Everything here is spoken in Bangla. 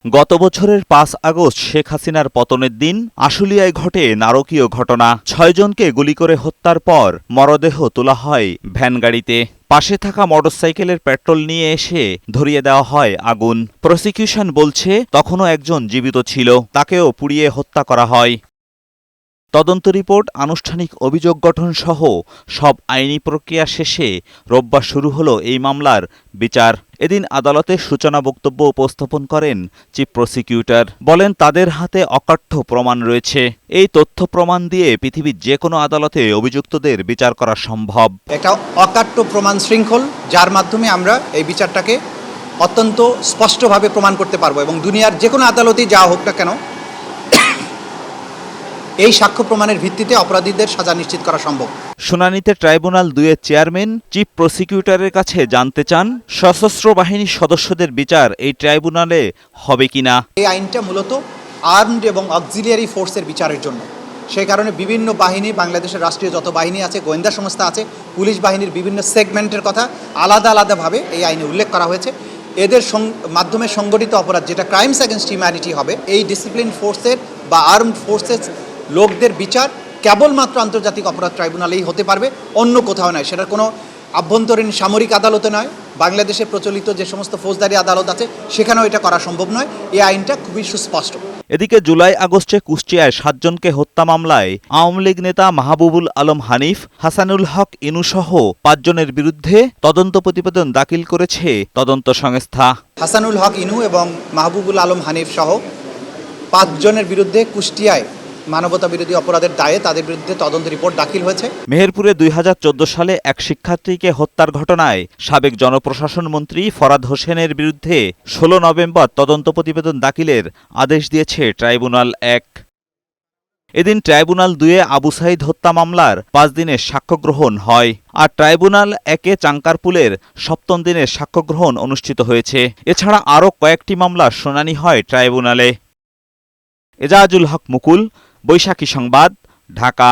গত বছরের ৫ আগস্ট শেখ হাসিনার পতনের দিন আশুলিয়ায় ঘটে নারকীয় ঘটনা। ৬ জনকে গুলি করে হত্যার পর মরদেহ তোলা হয় ভ্যানগাড়িতে। পাশে থাকা মোটরসাইকেলের পেট্রোল নিয়ে এসে ধরিয়ে দেওয়া হয় আগুন। প্রসিকিউশন বলছে তখনও একজন জীবিত ছিল, তাকেও পুড়িয়ে হত্যা করা হয়। তদন্ত রিপোর্ট, আনুষ্ঠানিক অভিযোগ গঠন সহ সব আইনি প্রক্রিয়া শেষে রোববার শুরু হলো এই মামলার বিচার। এদিন আদালতে সূচনা বক্তব্য উপস্থাপন করেন চিফ প্রসিকিউটর। বলেন, তাদের হাতে অকাট্য প্রমাণ রয়েছে। এই তথ্য প্রমাণ দিয়ে পৃথিবীর যে কোনো আদালতে অভিযুক্তদের বিচার করা সম্ভব। একটা অকাট্য প্রমাণ শৃঙ্খল, যার মাধ্যমে আমরা এই বিচারটাকে অত্যন্ত স্পষ্টভাবে প্রমাণ করতে পারবো এবং দুনিয়ার যে কোনো আদালতেই যাওয়া হোক না কেন এই সাক্ষ্য প্রমাণের ভিত্তিতে অপরাধীদের সাজা নিশ্চিত করা সম্ভব। শুনানিতে ট্রাইব্যুনাল ২-এর চেয়ারম্যান চিফ প্রসিকিউটরের কাছে জানতে চান, সশস্ত্র বাহিনীর সদস্যদের বিচার এই ট্রাইব্যুনালে হবে কিনা। এই আইনটা মূলত আর্মড এবং অক্সিলিয়ারি ফোর্সের বিচারের জন্য। সেই কারণে বিভিন্ন বাহিনী, বাংলাদেশের রাষ্ট্রীয় যত বাহিনী আছে, গোয়েন্দা সংস্থা আছে, পুলিশ বাহিনীর বিভিন্ন সেগমেন্টের কথা আলাদা আলাদাভাবে এই আইনে উল্লেখ করা হয়েছে। এদের মাধ্যমে সংগঠিত অপরাধ, যেটা ক্রাইমস অ্যাগেন্স্ট হিউম্যানিটি হবে, এই ডিসিপ্লিন ফোর্সের বা আর্মড ফোর্সেস লোকদের বিচার কেবলমাত্র আন্তর্জাতিক অপরাধ ট্রাইব্যুনালেই হতে পারবে, অন্য কোথাও নয়। সেটা কোনো আভ্যন্তরীণ সামরিক আদালতে নয়। বাংলাদেশে প্রচলিত যে সমস্ত ফৌজদারি আদালত আছে সেখানেও এটা করা সম্ভব নয়। এই আইনটা খুবই সুস্পষ্ট। এদিকে জুলাই আগস্টে কুষ্টিয়ায় ৭ জনকে হত্যা মামলায় আওয়ামী লীগ নেতা মাহবুবুল আলম হানিফ, হাসানুল হক ইনুসহ ৫ জনের বিরুদ্ধে তদন্ত প্রতিবেদন দাখিল করেছে তদন্ত সংস্থা। হাসানুল হক ইনু এবং মাহবুবুল আলম হানিফ সহ ৫ জনের বিরুদ্ধে কুষ্টিয়ায় মানবতা বিরোধী অপরাধের দায়ে তাদের বিরুদ্ধে তদন্ত রিপোর্ট দাখিল হয়েছে। মেহেরপুরে ২০১৪ সালে এক শিক্ষার্থীকে হত্যার ঘটনায় সাবেক জনপ্রশাসন মন্ত্রী ফরাদ হোসেনের বিরুদ্ধে ১৬ নভেম্বর তদন্ত প্রতিবেদন দাখিলের আদেশ দিয়েছে ট্রাইব্যুনাল ১। এদিন ট্রাইব্যুনাল ২-এ আবু সাঈদ হত্যা মামলার ৫ দিনের সাক্ষ্য গ্রহণ হয়, আর ট্রাইব্যুনাল ১-এ চাঙ্কারপুলের ৭ম দিনের সাক্ষ্য গ্রহণ অনুষ্ঠিত হয়েছে। এছাড়া আরও কয়েকটি মামলার শুনানি হয় ট্রাইব্যুনালে। এজাজুল হক মুকুল, বৈশাখী সংবাদ, ঢাকা।